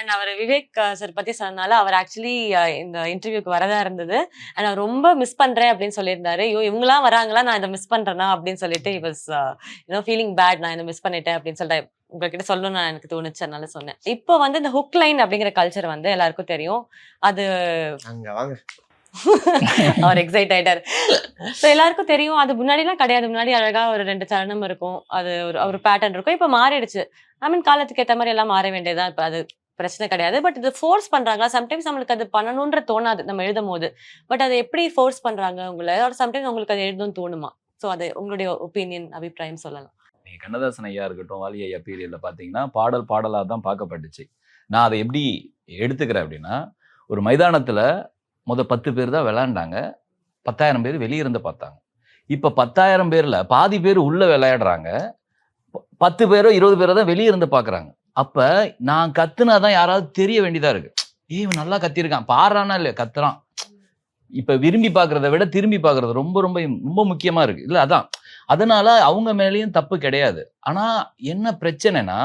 And our Vivek sir பத்தி சொன்னனால அவர் actually இந்த இன்டர்வியூக்கு வரதா இருந்தது. அண்ட் அவர் ரொம்ப மிஸ் பண்றேன் அப்படின்னு சொல்லியிருந்தாரு. ஐயோ இவங்கலாம் வராங்களா, நான் இதை மிஸ் பண்றேனா அப்படின்னு சொல்லிட்டு he was ஃபீலிங் பேட், நான் இதை மிஸ் பண்ணிட்டேன் அப்படின்னு சொல்லிட்டு உங்ககிட்ட சொல்லணும்னு எனக்கு தோணுச்சு, அதனால சொன்னேன். இப்போ வந்து இந்த ஹுக் லைன் அப்படிங்கிற கல்ச்சர் வந்து எல்லாருக்கும் தெரியும். அது அங்க வாங்க. அவர் எக்ஸைட் ஆயிட்டாரு. ஸோ எல்லாருக்கும் தெரியும். அது முன்னாடிலாம் கிடையாது. முன்னாடி அழகா ஒரு 2 சரணம் இருக்கும், அது ஒரு பேட்டர்ன் இருக்கும். இப்போ மாறிடுச்சு. ஐ மீன் காலத்துக்கு ஏற்ற மாதிரி எல்லாம் மாற வேண்டியதா. இப்போ அது பிரச்சனை கிடையாது. பட் இது ஃபோர்ஸ் பண்றாங்களா? சம்டைம்ஸ் நம்மளுக்கு அது பண்ணணும்ன்ற தோணாது நம்ம எழுதும் போது. பட் அதை எப்படி ஃபோர்ஸ் பண்றாங்க உங்களை? ஒரு சம்டைம்ஸ் உங்களுக்கு அது எழுதணும்னு தோணுமா? ஸோ அது உங்களுடைய ஒப்பீனியன், அபிப்பிராயம் சொல்லலாம். நீங்க கண்ணதாசன் ஐயா இருக்கட்டும், வாலி ஐயா பீரியட்ல பாத்தீங்கன்னா பாடலா தான் பார்க்கப்பட்டுச்சு. நான் அதை எப்படி எடுத்துக்கிறேன் அப்படின்னா, ஒரு மைதானத்துல 10 பேர் தான் விளையாண்டாங்க, 10,000 பேர் வெளியிருந்து பார்த்தாங்க. இப்ப 10,000 பேர்ல பாதி பேர் உள்ள விளையாடுறாங்க, 10 பேரோ 20 பேரோ தான் வெளியிருந்து பாக்குறாங்க. அப்ப நான் கத்துனாதான் யாராவது தெரிய வேண்டியதா இருக்கு. இவன் நல்லா கத்திருக்கான், பாடுறானா இல்லையா, கத்துறான். இப்ப விரும்பி பாக்குறத விட திரும்பி பாக்குறது ரொம்ப ரொம்ப ரொம்ப முக்கியமா இருக்கு இல்ல. அதான் அதனால அவங்க மேலேயும் தப்பு கிடையாது. ஆனா என்ன பிரச்சனைனா,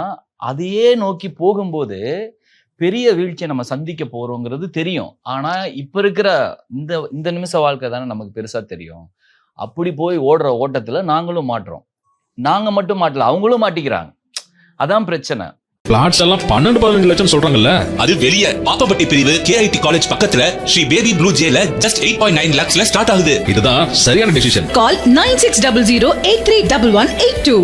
அதையே நோக்கி போகும்போது பெரிய வீழ்ச்சியை நம்ம சந்திக்க போறோங்கிறது தெரியும். ஆனா இப்ப இருக்கிற இந்த நிமிஷ வாழ்க்கை தானே நமக்கு பெருசா தெரியும். அப்படி போய் ஓடுற ஓட்டத்துல நாங்களும் மாட்டுறோம். நாங்க மட்டும் மாட்டல, அவங்களும் மாட்டிக்கிறாங்க. அதான் பிரச்சனை. பிளாட்ஸ் எல்லாம் 12-15 லட்சம் சொல்றாங்கல்ல. அது வெளிய பாப்பப்பட்டி பிரிவு KIT காலேஜ் பக்கத்துல ஸ்ரீ பேபி ப்ளூ ஜேல just 8.9 lakhsல ஸ்டார்ட் ஆகுது. இதுதான் சரியான டெசிஷன். Call 9600 831182.